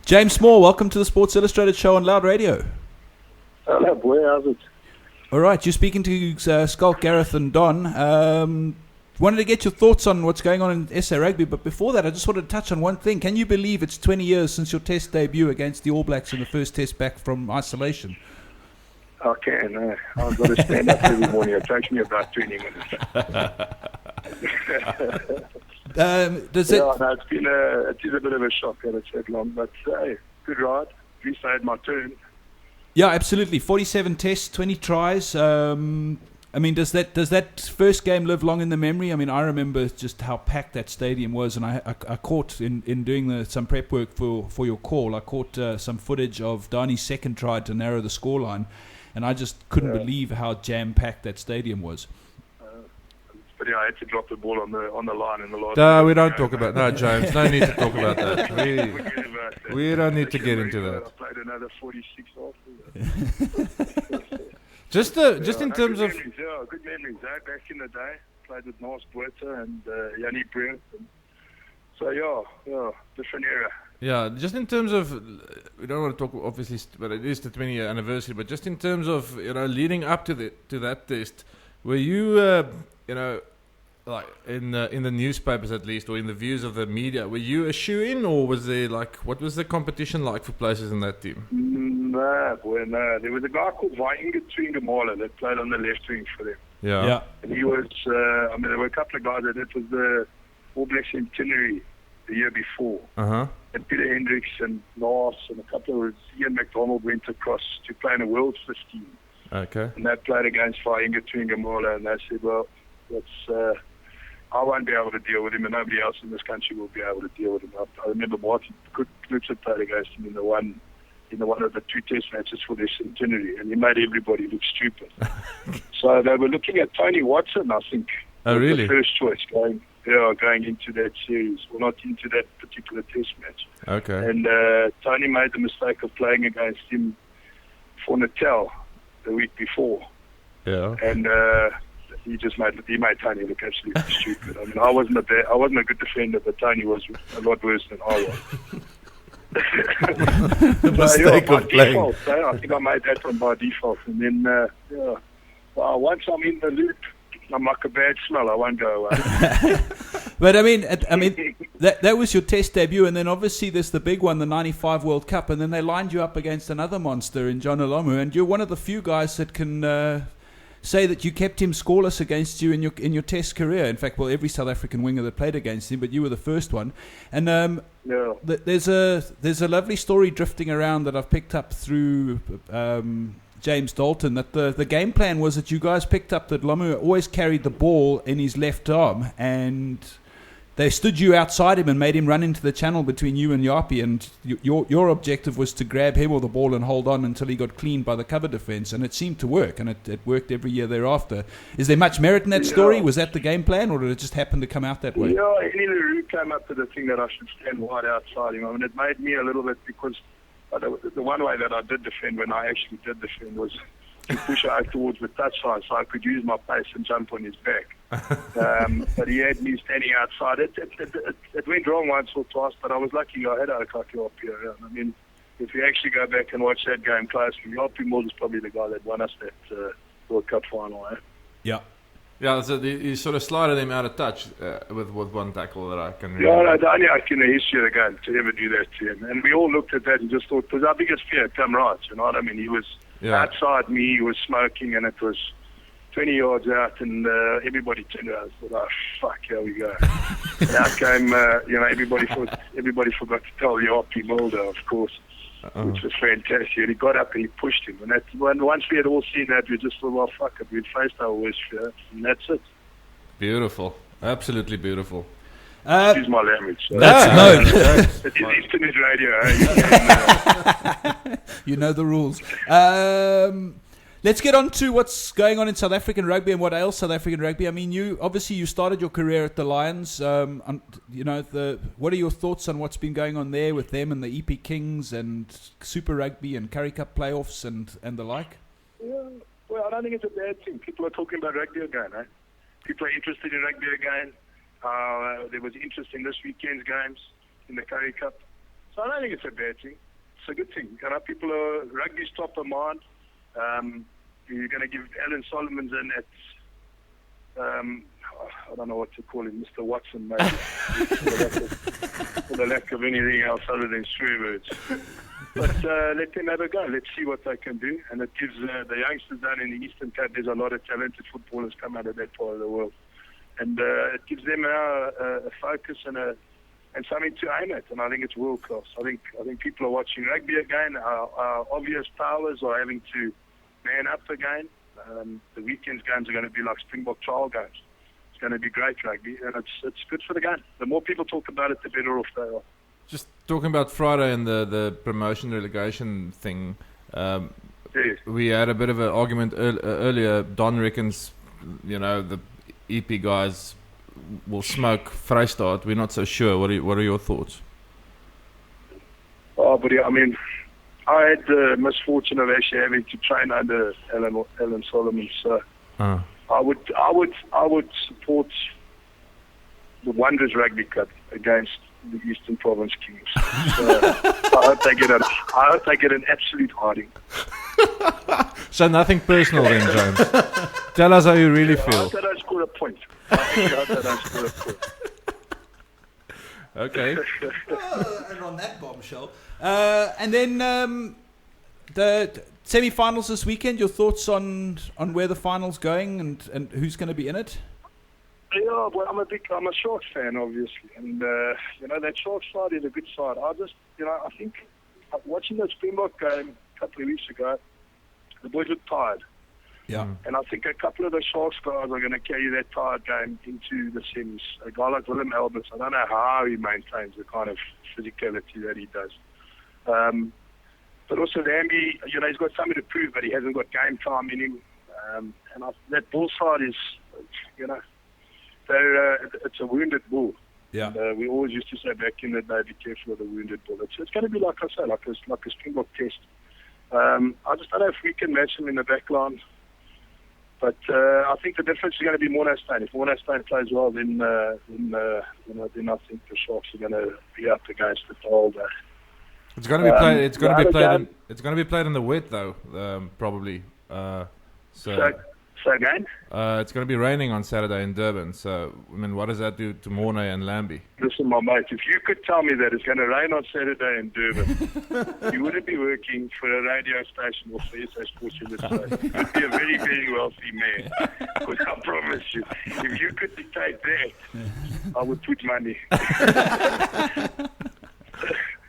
James Small, welcome to the Sports Illustrated show on Loud Radio. Hello, boy. How's it? All right, you're speaking to Skulk, Gareth and Don. Wanted to get your thoughts on what's going on in SA Rugby, but before that, I just wanted to touch on one thing. Can you believe it's 20 years since your test debut against the All Blacks in the first test back from isolation? I can. I've got to stand up every morning. It takes me about 20 minutes. Does it? Yeah, no, it is a bit of a shock that it's that long, but good ride. At least I had my turn. Yeah, absolutely. 47 tests, 20 tries. I mean, does that first game live long in the memory? I mean, I remember just how packed that stadium was, and I caught in doing some prep work for your call. I caught some footage of Dani's second try to narrow the scoreline, and I just couldn't believe how jam-packed that stadium was. But yeah, I had to drop the ball on the line in the last. No, we don't talk about that, James. No need to talk about that. We don't need to get into that. I played another 46 after. Just in terms of good memories. Back in the day, played with Nars Botha and Yanni Brent. So yeah, different era. Yeah, just in terms of, we don't want to talk obviously, but it is the 20-year anniversary. But just in terms of leading up to that test, were you like in the newspapers at least, or in the views of the media, were you a shoe-in, or was there what was the competition like for places in that team? No. There was a guy called Springbok that played on the left wing for them. Yeah. And he was, there were a couple of guys it was the All Black Centenary the year before. Uh-huh. And Peter Hendricks and Lars and a couple of Ian McDonald went across to play in a World 15. Okay. And they played against Vainga Twingamola, and they said, well, I won't be able to deal with him, and nobody else in this country will be able to deal with him. I remember Martin Klutz had played against him in the one of the two test matches for their centenary, and he made everybody look stupid. So they were looking at Tony Watson, I think. Oh, really? The first choice going into that series, or not into that particular test match. Okay. And Tony made the mistake of playing against him for Natal the week before. Yeah. And he made Tony look absolutely stupid. I mean, I wasn't a good defender, but Tony was a lot worse than I was. The mistake of playing. Default, I think I made that one by default. And then, once I'm in the loop, I'm like a bad smell. I won't go away. But I mean, that was your test debut, and then obviously there's the big one, the '95 World Cup, and then they lined you up against another monster in Jonah Lomu, and you're one of the few guys that can say that you kept him scoreless against you in your test career. In fact, well, every South African winger that played against him, but you were the first one. And there's a lovely story drifting around that I've picked up through James Dalton, that the game plan was that you guys picked up that Lomu always carried the ball in his left arm, and they stood you outside him and made him run into the channel between you and Yapi, and your objective was to grab him or the ball and hold on until he got cleaned by the cover defence, and it seemed to work, and it worked every year thereafter. Is there much merit in that story? Was that the game plan, or did it just happen to come out that way? Yeah, Henny LaRue came up with the thing that I should stand wide outside him. I mean, it made me a little bit, because the one way that I did defend when I actually did defend was to push out towards the touchline so I could use my pace and jump on his back. But he had me standing outside. It went wrong once or twice, but I was lucky I had Okaki up here. I mean, if you actually go back and watch that game closely, Yapi Moore is probably the guy that won us that World Cup final. Yeah. Yeah, so you sort of slided him out of touch with one tackle that I can remember. Yeah, the only in the history of the game to ever do that to him. And we all looked at that and just thought, because our biggest fear had come right, you know what I mean? He was outside me, he was smoking, and it was 20 yards out, and everybody turned around and thought, oh, fuck, here we go. And out came, everybody forgot to tell Yapi Mulder, of course. Which was fantastic. And he got up and he pushed him. And once we had all seen that, we just thought, well, fuck it. We'd faced our worst fear. And that's it. Beautiful. Absolutely beautiful. Excuse my language. That's It is internet radio. Eh? You know the rules. Let's get on to what's going on in South African rugby and what ails South African rugby. I mean, you started your career at the Lions. What are your thoughts on what's been going on there with them and the EP Kings and Super Rugby and Currie Cup playoffs and the like? Yeah, well, I don't think it's a bad thing. People are talking about rugby again. Eh? People are interested in rugby again. There was interest in this weekend's games in the Currie Cup. So I don't think it's a bad thing. It's a good thing. People are rugby's top of mind. You're going to give Alan Solomons in at, I don't know what to call him, Mr. Watson, maybe, for the lack of anything else other than swear words. But let them have a go. Let's see what they can do. And it gives the youngsters down in the Eastern Cape, there's a lot of talented footballers come out of that part of the world. And it gives them a focus and something to aim at. And I think it's world class. I think people are watching rugby again. Our obvious powers are having to man up again. The weekend's games are going to be like Springbok trial games. It's going to be great rugby, and it's good for the game. The more people talk about it, the better off they are. Just talking about Friday and the promotion relegation thing, we had a bit of an argument earlier. Don reckons, the EP guys will smoke Vrystaat. We're not so sure. What are your thoughts? Oh, but I mean, I had the misfortune of actually having to train under Alan Solomon, so I would support the Wanderers Rugby Club against the Eastern Province Kings. So I hope they get an absolute hiding. So nothing personal then, James. Tell us how you really feel. I hope they don't score a point. Okay. And on that bombshell. And then the semi-finals this weekend. Your thoughts on where the final's going and who's going to be in it? Yeah, well, I'm a Sharks fan, obviously, and that Sharks side is a good side. I think watching the Springbok game a couple of weeks ago, the boys looked tired. Yeah. And I think a couple of the Sharks guys are going to carry that tired game into the semis. A guy like Willem Alberts, I don't know how he maintains the kind of physicality that he does. But also Lambie, he's got something to prove, but he hasn't got game time in him. That bull side is, it's a wounded bull. Yeah. And, we always used to say back in the day, be careful of the wounded bull. It's going to be, like I say, like a Springbok test. I just don't know if we can match them in the back line. But I think the difference is going to be Morné Steyn. If Morné Steyn plays well, then I think the Sharks are going to be up against it all day. It's going to be played. It's going to be played. It's going to be played in the wet, though. Probably. So again? It's going to be raining on Saturday in Durban. So, I mean, what does that do to Morné and Lambie? Listen, my mate, if you could tell me that it's going to rain on Saturday in Durban, you wouldn't be working for a radio station or for SA Sports Illustrated. You'd be a very, very wealthy man. Because I promise you, if you could dictate that, I would put money.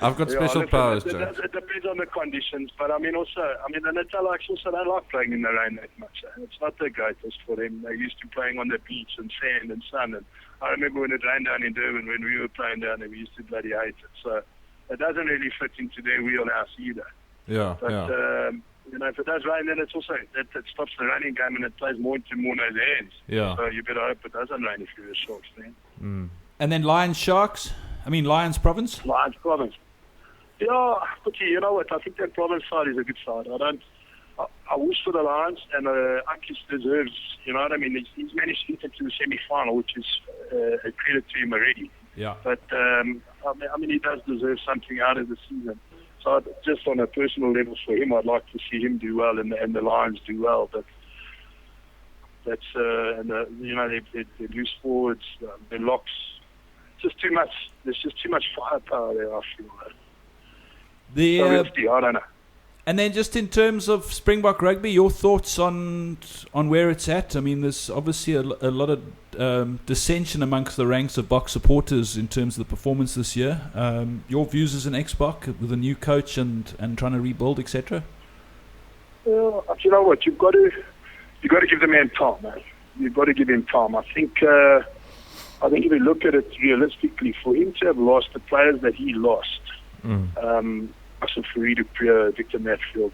I've got special powers, Joe. It depends on the conditions, but the Nutalax also don't like playing in the rain that much. It's not the greatest for them. They're used to playing on the beach and sand and sun. And I remember when it rained down in Durban, when we were playing down there, we used to bloody hate it. So it doesn't really fit into their wheelhouse either. Yeah, but, if it does rain, then it's also, it stops the running game and it plays more into Morné's hands. Yeah. So you better hope it doesn't rain if you're a Sharks fan. Mm. And then Lions Province? Lions Province. Yeah, but you know what? I think that Province side is a good side. I wish for the Lions, and Akis deserves, you know what I mean? He's managed to get into the semi-final, which is a credit to him already. Yeah. But, he does deserve something out of the season. So just on a personal level for him, I'd like to see him do well and the Lions do well. But that's, they loose forwards, their locks, just too much. There's just too much firepower there, I feel. I don't know. And then just in terms of Springbok rugby, your thoughts on where it's at? I mean, there's obviously a lot of dissension amongst the ranks of Bok supporters in terms of the performance this year. Your views as an ex-Bok with a new coach and trying to rebuild, etc. Well, you know what? You've got to give the man time, man. You've got to give him time. I think if you look at it realistically, for him to have lost the players that he lost. Russell Farid, Victor Matfield,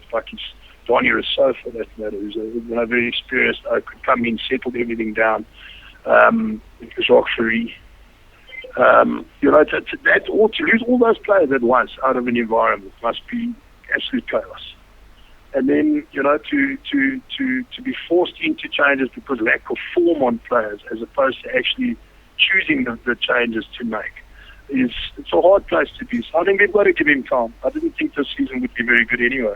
Donnie Rousseau for that matter, who's a very experienced, could come in, settled everything down. Jacques Farid. To lose all those players at once out of an environment must be absolute chaos. And then, to be forced into changes because lack of form on players as opposed to actually choosing the changes to make. it's a hard place to be. So I think they've got to give him time. I didn't think this season would be very good anyway.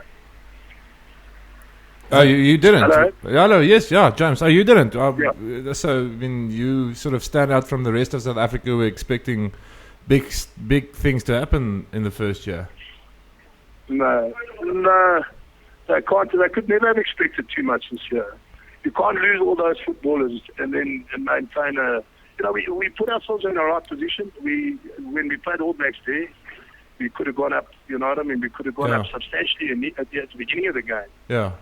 Oh, you didn't? Hello? Hello, yes, yeah, James. Oh, you didn't? Yeah. So, I mean, you sort of stand out from the rest of South Africa. We're expecting big things to happen in the first year. No. They can't. They could never have expected too much this year. You can't lose all those footballers and then maintain a... we put ourselves in the right position. When we played All Blacks there, we could have gone up, we could have gone up substantially at the beginning of the game. Yeah.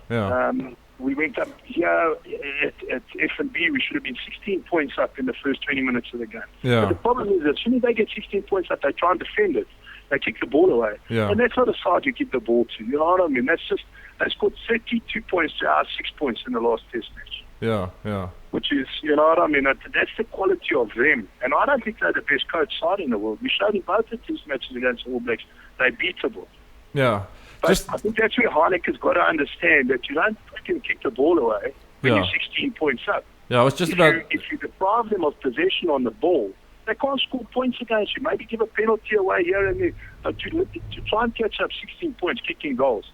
We went up here at F&B, we should have been 16 points up in the first 20 minutes of the game. Yeah. But the problem is, as soon as they get 16 points up, they try and defend it. They kick the ball away. Yeah. And that's not a side you give the ball to, you know what I mean? They scored 32 points to our 6 points in the last test match. Yeah. Which is, you know what I mean? That's the quality of them. And I don't think they're the best coach side in the world. We showed in both the test matches against the All Blacks, they're beatable. Yeah. But I think that's where Heineken's got to understand that you don't fucking kick the ball away when you're 16 points up. Yeah, I was just If you deprive them of possession on the ball, they can't score points against you. Maybe give a penalty away here and there. But to try and catch up 16 points kicking goals,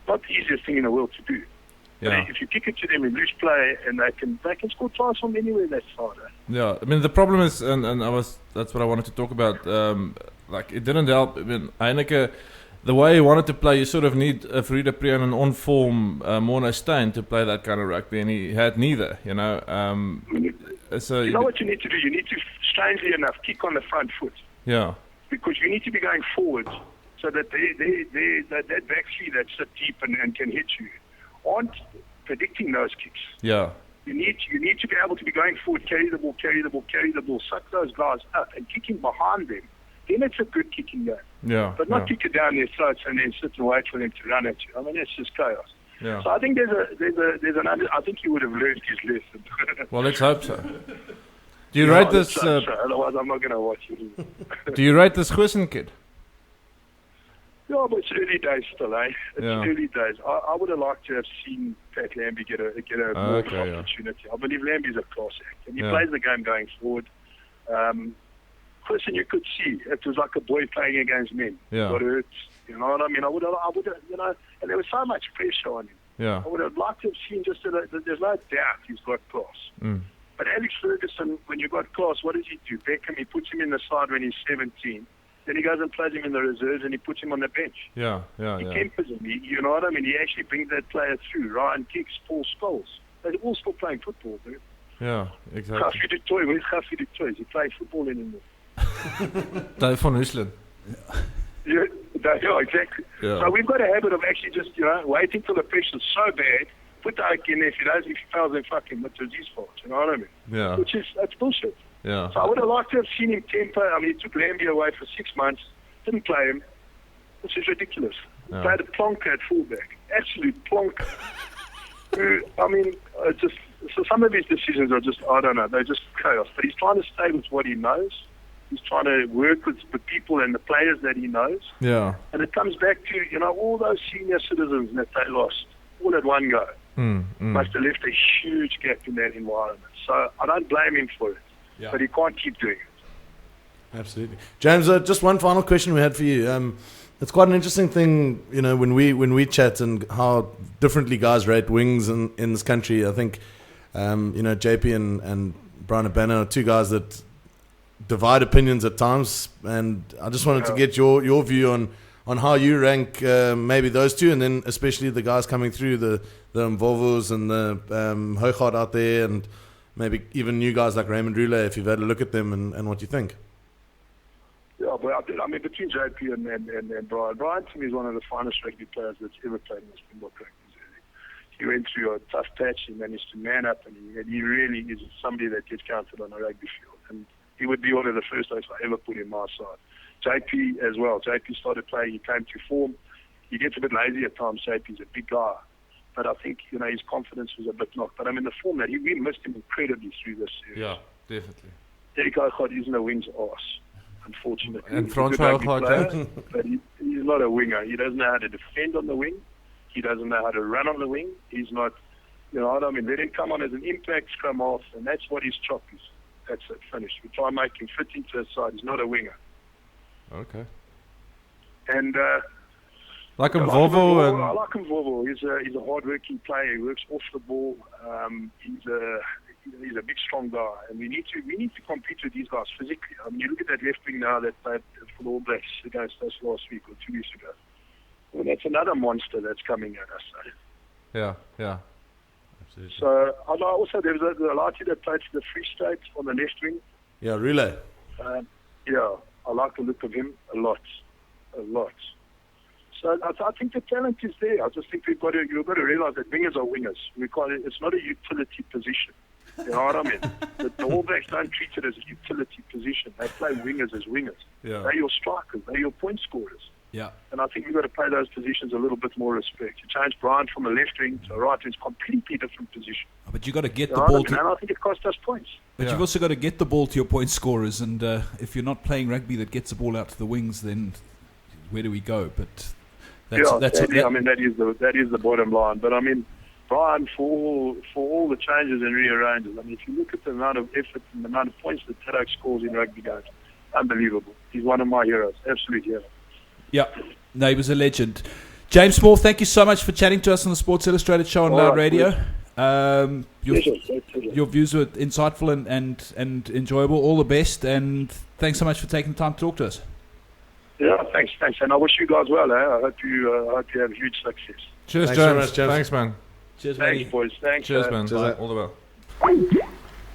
not the easiest thing in the world to do. Yeah. If you kick it to them in loose play, and they can score tries from anywhere that's harder. Yeah, I mean the problem is, and that's what I wanted to talk about. It didn't help. I mean, Heineke, the way he wanted to play, you sort of need a Friede Pre and an on-form Morne Steyn to play that kind of rugby, and he had neither. So you know what you need to do? You need to, strangely enough, kick on the front foot. Yeah. Because you need to be going forward, so that that back three that sit deep and can hit you aren't predicting those kicks. Yeah. You need to be able to be going forward, carry the ball, suck those guys up and kicking behind them. Then it's a good kicking game. Yeah. But not kick it down their throats and then sit and wait for them to run at you. I mean, it's just chaos. Yeah. So I think I think he would have learned his lesson. Well, let's hope so. Do you rate this? Otherwise, I'm not going to watch it. Do you rate this Goosen kid? Yeah, but it's early days still, eh? It's Yeah. early days. I would have liked to have seen Pat Lambie get a more opportunity. I believe Lambie's a class act, and he plays the game going forward. Christian, you could see it was like a boy playing against men. Yeah. Got hurt. You know what I mean? I would have, and there was so much pressure on him. Yeah. I would have liked to have seen just there's no doubt he's got class. Mm. But Alex Ferguson, when you got class, what does he do? Beckham, he puts him in the side when he's 17. Then he goes and plays him in the reserves and he puts him on the bench. He tempers him. You know what I mean? He actually brings that player through. Ryan Kicks, Paul Scholes. They're all still playing football, dude. Yeah, exactly. Gaffie du Toit. Where's Gaffie du Toit? Is he playing football anymore? Dave van Huislen. Yeah, exactly. Yeah. So we've got a habit of actually just, waiting till the pressure's so bad, put the oak in there. If he fails, then fuck him. It's his fault. You know what I mean? Yeah. That's bullshit. Yeah. So I would have liked to have seen him temper. I mean, he took Lambie away for 6 months, didn't play him, which is ridiculous. Yeah. Played a plonker at fullback. Absolute plonker. So some of his decisions are just, I don't know, they're just chaos. But he's trying to stay with what he knows. He's trying to work with the people and the players that he knows. Yeah. And it comes back to, all those senior citizens that they lost all at one go. Must have left a huge gap in that environment. So I don't blame him for it. Yeah. But he can't keep doing it. Absolutely. James, just one final question we had for you. It's quite an interesting thing, when we chat and how differently guys rate wings in this country. I think, JP and Bryan Habana are two guys that divide opinions at times, and I just wanted to get your view on how you rank maybe those two, and then especially the guys coming through, the Mvovos and the Hoogaard out there, and maybe even new guys like Raymond Rule, if you've had a look at them and what you think. Yeah, but I mean, between JP and Bryan to me is one of the finest rugby players that's ever played in the Springbok rugby. He went through a tough patch, he managed to man up, and he really is somebody that gets counted on a rugby field. And he would be one of the first ones I ever put in my side. JP as well. JP started playing, he came to form. He gets a bit lazy at times, JP's a big guy. But I think, his confidence was a bit knocked. But I mean, the form that we missed him incredibly through this series. Yeah, definitely. Eric Hoogaard isn't a wing's arse, unfortunately. And Francois Hoogaard, but he's not a winger. He doesn't know how to defend on the wing. He doesn't know how to run on the wing. He's not, what I mean? Let him come on as an impact scrum half, and that's what his chop is. That's it, finished. We try and make him fit into his side. He's not a winger. Okay. And like I Mvovo and like Mvovo. He's a hard-working player. He works off the ball. He's a big, strong guy, and we need to compete with these guys physically. I mean, you look at that left wing now that played for the All Blacks against us last week or 2 weeks ago. Well, that's another monster that's coming at us. Yeah. Absolutely. So also there was a lighty that played for the Free State on the left wing. Yeah, relay. Yeah, I like the look of him a lot. So I think the talent is there. I just think you've got to realise that wingers are wingers. It's not a utility position. You know what I mean? The All Blacks don't treat it as a utility position. They play wingers as wingers. Yeah. They're your strikers. They're your point scorers. Yeah. And I think you've got to pay those positions a little bit more respect. You change Bryan from a left wing to a right wing, it's a completely different position. But you've got to get You the know ball what I mean? to... And I think it cost us points. But you've also got to get the ball to your point scorers, and if you're not playing rugby that gets the ball out to the wings, then where do we go? But I mean, that is the bottom line. But I mean, Bryan, for all the changes and rearranges, I mean, if you look at the amount of effort and the amount of points that Tadok scores in rugby games, unbelievable. He's one of my heroes, absolute hero. Yeah, no, he was a legend. James Small, thank you so much for chatting to us on the Sports Illustrated show on Loud Radio. Your views were insightful and enjoyable. All the best, and thanks so much for taking the time to talk to us. Yeah, thanks, and I wish you guys well. I hope you have huge success. Cheers, Thanks James. very much, James. Thanks, man. Cheers, Thanks, boys. Thanks. Cheers, man. Cheers, All the best.